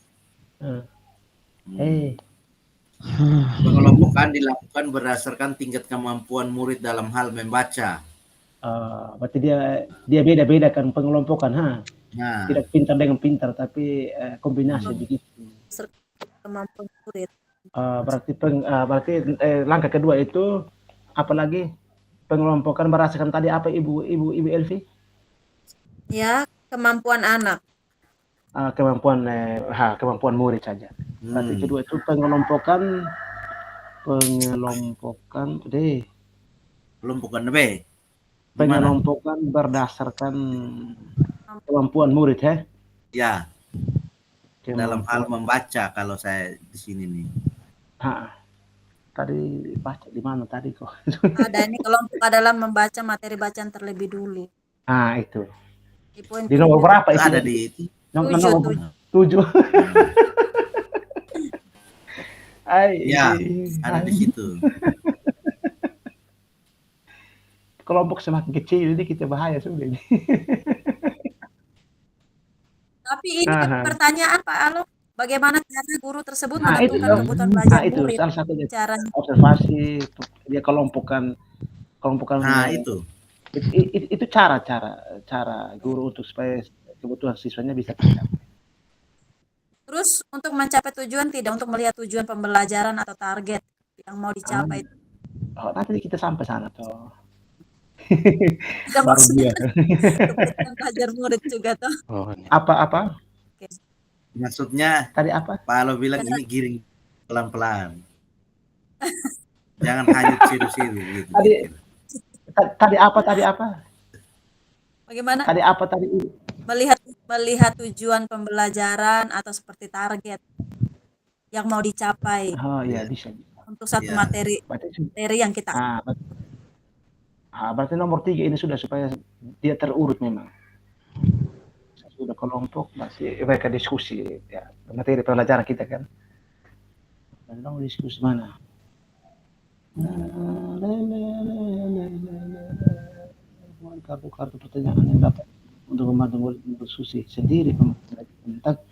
Pengelompokan dilakukan berdasarkan tingkat kemampuan murid dalam hal membaca. Berarti dia beda-beda kan pengelompokan, Nah, tidak pintar dengan pintar, tapi kombinasi begitu. Kemampuan murid. Berarti langkah kedua itu apalagi pengelompokan berdasarkan tadi apa Ibu Elvi? Ya, kemampuan anak. Kemampuan murid saja. Berarti kedua itu pengelompokan pengelompokan berdasarkan kemampuan murid ya. Dalam hal membaca kalau saya di sini nih. Tadi baca di mana tadi kok? Ada ini kelompok dalam membaca materi bacaan terlebih dulu. Itu. Di poin Di nomor berapa itu? Ada di itu. Nomor 7. Ya, ada di situ. Kelompok semakin kecil ini kita bahaya sudah ini. Tapi ini pertanyaan Pak Alo, bagaimana cara guru tersebut menentukan itu, kebutuhan belajar itu murid? salah satunya. Caranya. Observasi, dia kelompokan. Itu cara guru untuk supaya kebutuhan siswanya bisa tercapai. Terus untuk mencapai tujuan tidak untuk melihat tujuan pembelajaran atau target yang mau dicapai. Nanti kita sampai sana toh. Baru dia. Kebutuhan belajar murid juga toh. Apa? Oke. Maksudnya tadi apa? Pak Alo bilang ini giring pelan-pelan. Jangan hanyut siru-siru gitu. Tadi apa? Bagaimana? Tadi apa tadi? Melihat tujuan pembelajaran atau seperti target yang mau dicapai. Iya bisa. Untuk satu materi yang kita. Berarti nomor 3 ini sudah supaya dia terurut memang. Sudah kelompok masih mereka diskusi ya materi pelajaran kita kan. Lalu diskusi mana? Kartu pertanyaan yang dapat untuk membantu murid berdiskusi sendiri tentang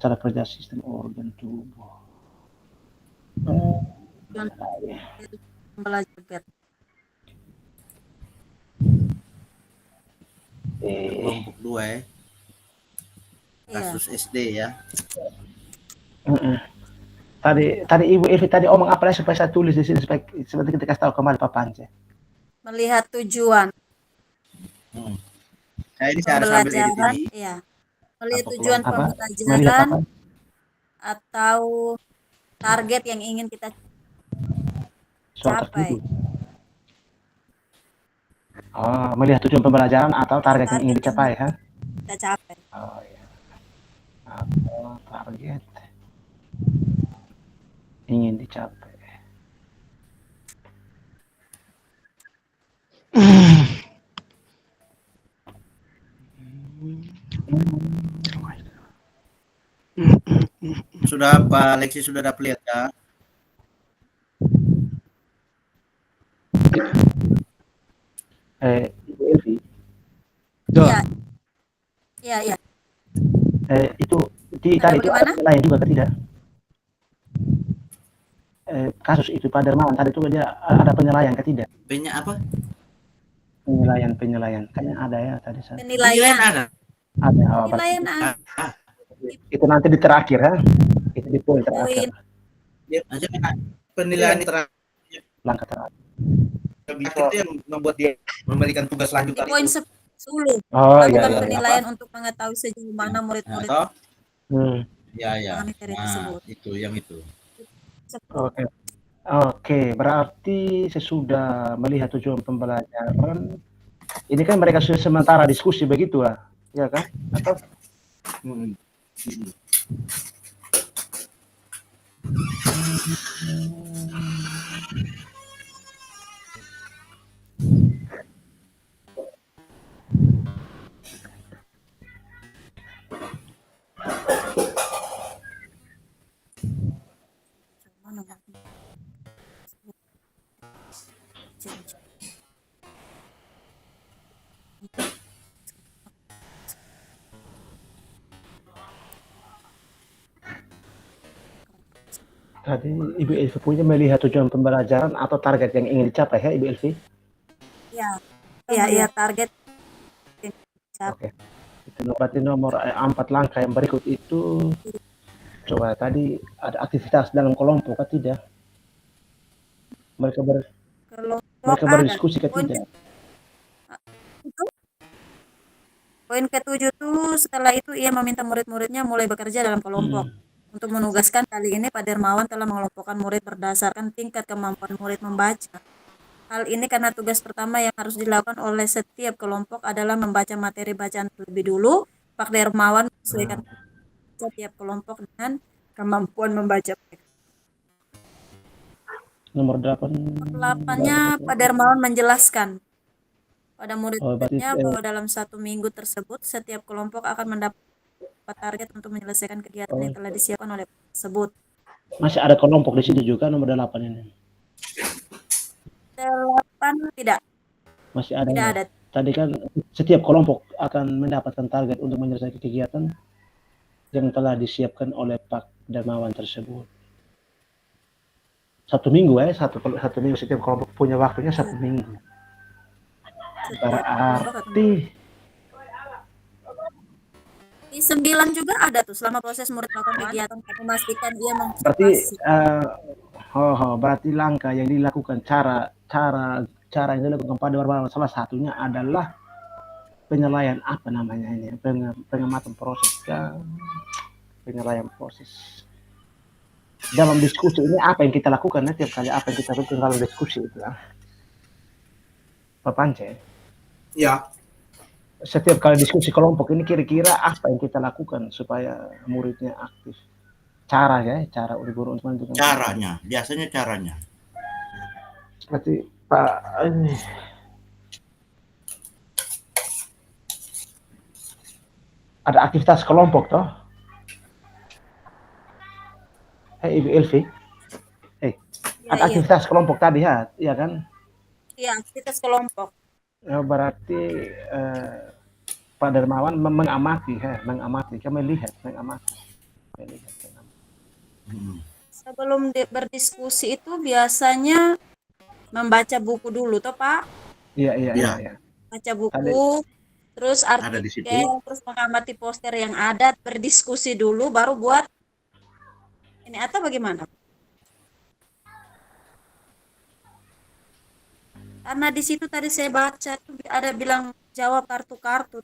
cara kerja sistem organ tubuh. Belajar. Kelompok 2 kasus SD ya. Tadi Ibu Evi tadi omong apa lagi supaya saya tulis di sini supaya seperti kita kasih tahu kembali Pak Pance. Melihat tujuan. Saya harus ambil edit ini. Iya. Melihat tujuan pembelajaran atau target yang ingin kita capai. Melihat tujuan pembelajaran atau target yang ingin dicapai Kita capai. Iya. Atau target ingin dicapai. Sudah Pak Lexi sudah dapat lihat ya? Ibu Elvi. Iya. Itu tadi itu ada penilaian juga tidak? Kasus itu Pak Dermawan tadi itu dia ada penilaian tidak? Apa? Penilaian kayaknya ada ya tadi saya. Penilaian ada. Penilaian ada. Itu nanti di terakhir itu di poin terakhir. Penilaian terakhir. Langkah terakhir. Itu yang membuat dia memberikan tugas lanjutan. Poin Sulu Oh iya melakukan iya. Iya. penilaian untuk mengetahui sejauh mana murid-murid Atau Hmm. ya ya. memahami materi Nah, tersebut. itu yang itu. Oke. Oke, berarti sesudah melihat tujuan pembelajaran, ini kan mereka sudah sementara diskusi begitu lah, ya kan? Atau Hmm. Mana, Bang? tadi Ibu Elvi punya melihat tujuan pembelajaran atau target yang ingin dicapai ya Ibu Elvi? Ya, ya target yang Oke. Itu berarti nomor 4 langkah yang berikut itu, coba tadi ada aktivitas dalam kelompok atau tidak? Mereka kelompok ada. berdiskusi atau Poin tidak? itu, poin ke-7 tuh setelah itu ia meminta murid-muridnya mulai bekerja dalam kelompok. Untuk menugaskan kali ini Pak Dermawan telah mengelompokkan murid berdasarkan tingkat kemampuan murid membaca. Hal ini karena tugas pertama yang harus dilakukan oleh setiap kelompok adalah membaca materi bacaan terlebih dulu. Pak Dermawan menyesuaikan setiap kelompok dengan kemampuan membaca mereka. Nomor 8. 8-nya Pak Dermawan menjelaskan pada murid-muridnya berarti bahwa dalam 1 minggu tersebut setiap kelompok akan mendapat target untuk menyelesaikan kegiatan yang telah disiapkan oleh tersebut. masih ada kelompok di situ juga nomor 8 ini. 8 tidak. Masih ada. Tidak ada. Tadi kan setiap kelompok akan mendapatkan target untuk menyelesaikan kegiatan yang telah disiapkan oleh Pak Dermawan tersebut. 1 minggu satu minggu setiap kelompok punya waktunya 1 minggu. Berarti di 9 juga ada tuh selama proses murid melakukan kegiatan memastikan dia berarti mengobservasi. berarti langkah yang dilakukan cara yang dilakukan pada Dermawan salah satunya adalah penilaian apa namanya ini pengamatan proses penilaian proses. Dalam diskusi ini apa yang kita lakukan tiap kali apa yang kita lakukan dalam diskusi itu Pak Pance? Ya. Setiap kali diskusi kelompok ini kira-kira apa yang kita lakukan supaya muridnya aktif? Cara guru untuk menentukan Caranya, biasanya caranya. Berarti Pak ini ada aktivitas kelompok toh? Ibu Elvi, ada aktivitas kelompok tadi ya kan? Iya, aktivitas kelompok. Berarti Pak Dermawan mengamati, melihat. Sebelum berdiskusi itu biasanya membaca buku dulu toh Pak? Iya. Baca buku, terus artikel, terus mengamati poster yang ada, berdiskusi dulu, baru buat ini atau bagaimana? Karena di situ tadi saya baca tuh ada bilang jawab kartu-kartu.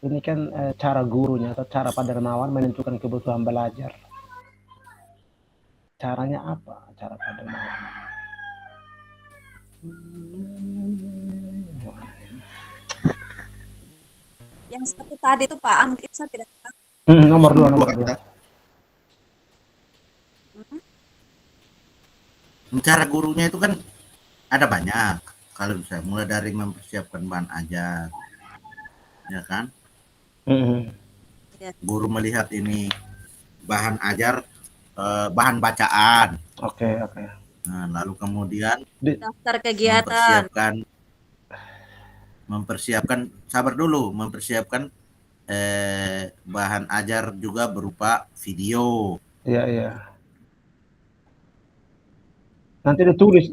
Ini kan cara gurunya atau cara Pak Dermawan menentukan kebutuhan belajar. Caranya apa? Cara Pak Dermawan? Yang satu tadi tuh Pak Amri, saya tidak tahu. Nomor 2. Cara gurunya itu kan ada banyak. Kalau bisa mulai dari mempersiapkan bahan ajar, ya kan? Guru melihat ini bahan ajar, bahan bacaan. Oke. Nah, lalu kemudian daftar kegiatan. Mempersiapkan bahan ajar juga berupa video. Iya. Nanti ditulis.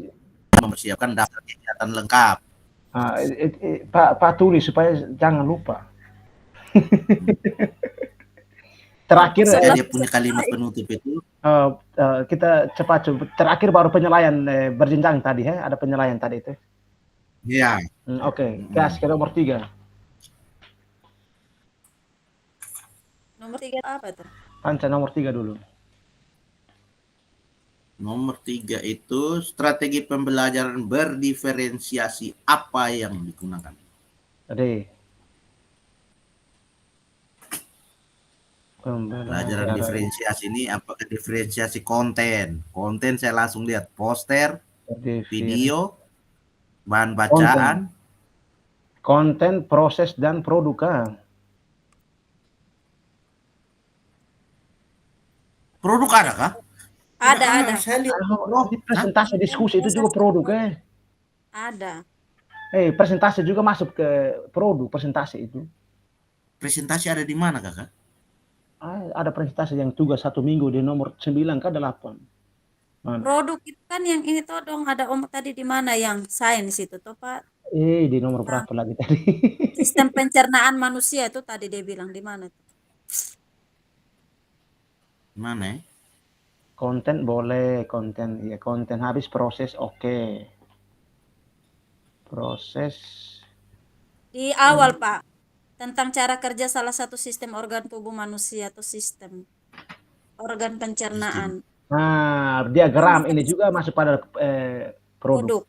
Mempersiapkan daftar kegiatan lengkap. Pak tulis supaya jangan lupa. Terakhir dia punya kalimat penutup itu. Kita cepat. Terakhir baru penilaian berjenjang tadi ada penilaian tadi itu. Iya. Oke, gas ke nomor 3. Nomor 3 apa tuh? Panca nomor 3 dulu. Nomor 3 itu strategi pembelajaran berdiferensiasi apa yang digunakan? Tadi Pelajaran pembelajaran diferensiasi ini apakah diferensiasi konten? Konten saya langsung lihat poster, video, bahan bacaan. konten, proses dan produk kan. Produk ada kah? Ada. Saya lihat Presentasi diskusi itu juga produk Ada. Presentasi juga masuk ke produk presentasi itu. presentasi ada di mana kakak? Ada presentasi yang tugas 1 minggu di nomor 9 ke 8. Mana? Produk itu kan yang ini tuh dong, ada om tadi di mana yang sains itu tuh Pak. Di nomor berapa lagi tadi? Sistem pencernaan manusia itu tadi dia bilang di mana tuh? Mana ya? Konten boleh, konten habis proses oke. Proses Di awal Pak, tentang cara kerja salah satu sistem organ tubuh manusia atau sistem organ pencernaan. Nah, diagram ini juga masuk pada produk. Produk.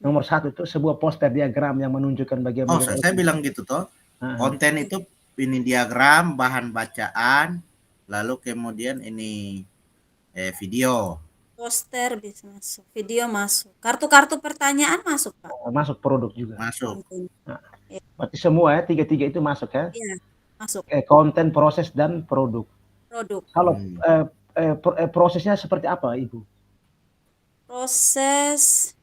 Nomor 1 itu sebuah poster diagram yang menunjukkan Oh, bagian-bagian. saya bilang gitu toh. Konten itu ini diagram, bahan bacaan, lalu kemudian ini video. Poster bisa masuk, video masuk, kartu-kartu pertanyaan masuk Pak. Masuk produk juga. Masuk. Nah, berarti semua tiga-tiga itu masuk ya? Iya, masuk. Konten, proses dan produk. Produk. Kalau prosesnya seperti apa Ibu? Proses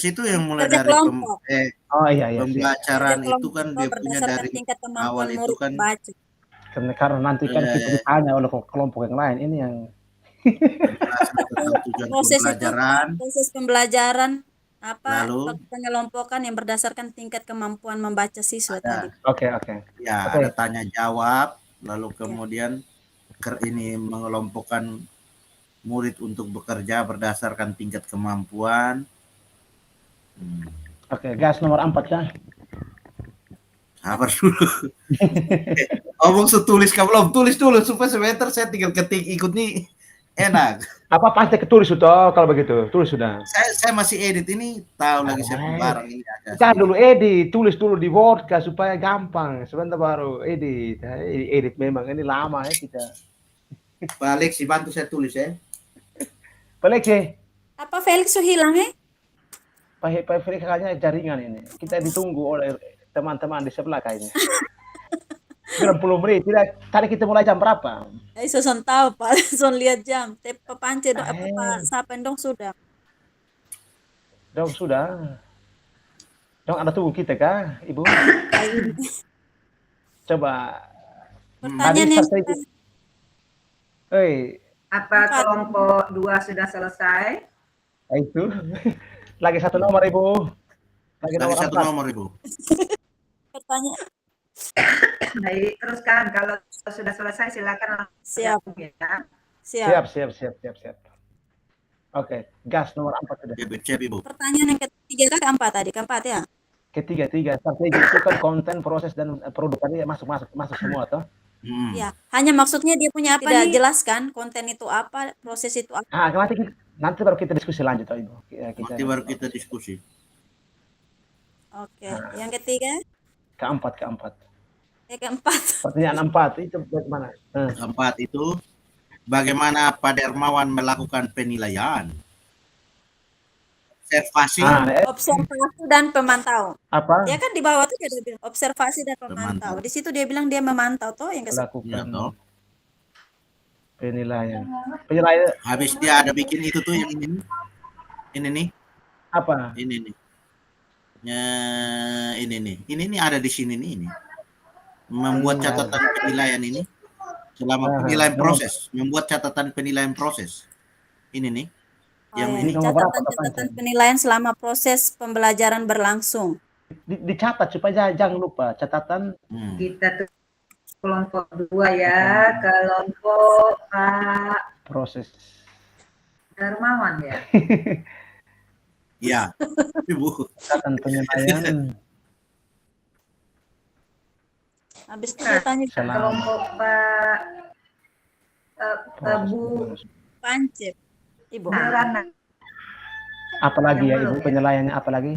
itu yang mulai kerja dari kelompok. pembelajaran Kerja itu kan dia punya berdasarkan dari tingkat kemampuan awal itu murid kan membaca. Karena nanti kan kita ditanya oleh kelompok yang lain, ini yang tujuan proses pembelajaran. itu proses pembelajaran apa Lalu pengelompokan yang berdasarkan tingkat kemampuan membaca siswa tadi. Oke. Ya, ada tanya jawab, lalu kemudian ini mengelompokkan murid untuk bekerja berdasarkan tingkat kemampuan. Oke, gas nomor 4 kan? Sabar dulu. Omong setulis kah belum? Tulis dulu supaya semester saya tinggal ketik ikut nih enak. Apa pasti ketulis sudah kalau begitu? Tulis sudah. Saya masih edit ini, tahu lagi saya barang ini. Jangan dulu edit, tulis dulu di Word supaya gampang. Sebentar baru edit. Edit memang ini lama ya kita. Pak Alexi bantu saya tulis ya. Pak Alexi. Apa Felix hilang Pak Felix kayaknya jaringan ini. Kita ditunggu oleh teman-teman di sebelah kayaknya. 90 menit. Tadi kita mulai jam berapa? Son tahu Pak, son lihat jam. Pak Pance dong, Pak Sapen dong sudah. Dong sudah. Dong ada tunggu kita kah, Ibu? Coba. Pertanyaan yang apa kelompok 2 sudah selesai? Itu. Lagi 1 nomor Ibu. Lagi 1 nomor Ibu. Pertanyaan. Baik, teruskan. Kalau sudah selesai silakan. Siap. Siap. Oke, gas nomor 4 sudah. Ibu. Pertanyaan yang ketiga keempat tadi, keempat ya? Ketiga. Strategi itu kan konten, proses dan produk tadi masuk semua toh? Ya, hanya maksudnya dia punya apa tidak jelaskan konten itu apa, proses itu apa. Nanti baru kita diskusi lanjut toh Ibu. Nanti baru kita diskusi. Oke, yang ketiga? Keempat. Keempat. Pertanyaan 4 itu bagaimana? Keempat itu bagaimana Pak Dermawan melakukan penilaian? Observasi dan pemantau. Apa? Ya kan di bawah tuh dia bilang observasi dan pemantau. Di situ dia bilang dia memantau toh yang melakukan penilaian. Habis dia ada bikin itu tuh yang ini. Ini nih. Apa? Ini nih. Ini nih ada di sini nih ini. Membuat catatan penilaian ini selama penilaian proses, membuat catatan penilaian proses. Ini nih. Yang catatan penilaian selama proses pembelajaran berlangsung. Dicatat supaya jangan lupa catatan. Kita tuh kelompok 2 ya, kelompok Pak proses Darmawan ya. Iya, Ibu. Tingkatan penilaian. Habis itu dia tanya Selama Kelompok Pak Bu Pancep. Ibu. Rana. apalagi ya Yang Ibu belum, ya? penilaiannya apalagi?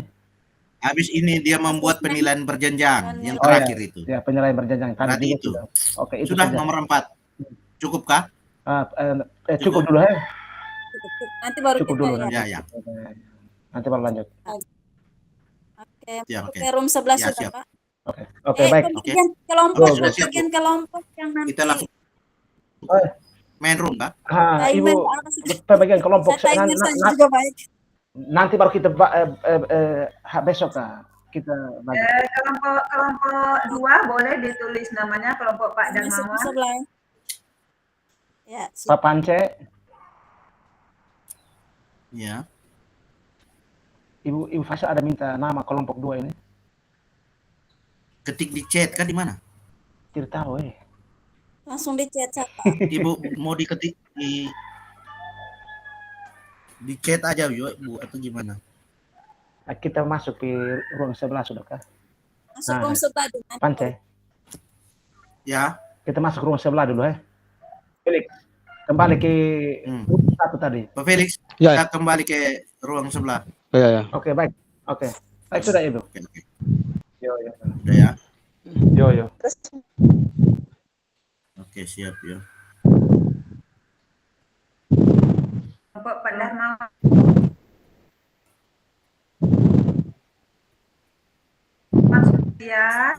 Habis ini dia membuat penilaian berjenjang yang Oh ya, terakhir itu. ya penilaian berjenjang tadi Berarti juga itu. sudah. Oke, itu Sudah saja. nomor 4. Cukupkah? Cukup dulu ya. Cukup. Nanti baru Cukup kita dulu ya. nanti. Ya, ya. Nanti baru lanjut. Oke, Ya, masuk oke. ke room 11 Ya, sudah, siap. Pak. Oke. Oke, baik. Pembagian kelompok, Go, go. pembagian kelompok yang nanti Kita langsung Oh, main room, Kak. Ibu timer apa sih? pembagian kelompok Saya timer saja juga baik. nanti baru kita besok kita bagi. Kelompok 2 boleh ditulis namanya kelompok Pak Masuk ke Darmawan. sebelah. Ya, Pak Pance, Ya. Ibu Fasa ada minta nama kelompok 2 ini? Ketik di chat kan di mana? Tidak tahu langsung di chat siapa? Ibu mau diketik di chat aja yuk, Bu, atau gimana? Kita masuk di ruang sebelah sudah kah? Masuk room sebelah dulu. Nanti Pance, Ya. kita masuk ruang sebelah dulu Felix, kembali ke ruang 1 tadi. Pak Felix, Ya. kita kembali ke ruang sebelah. Ya, ya. Oke, baik. Oke. Baik sudah itu. Oke, oke. Yo. Udah ya. Yo. Oke, siap ya. Kelompok Pak Darmawan. Masuk ya.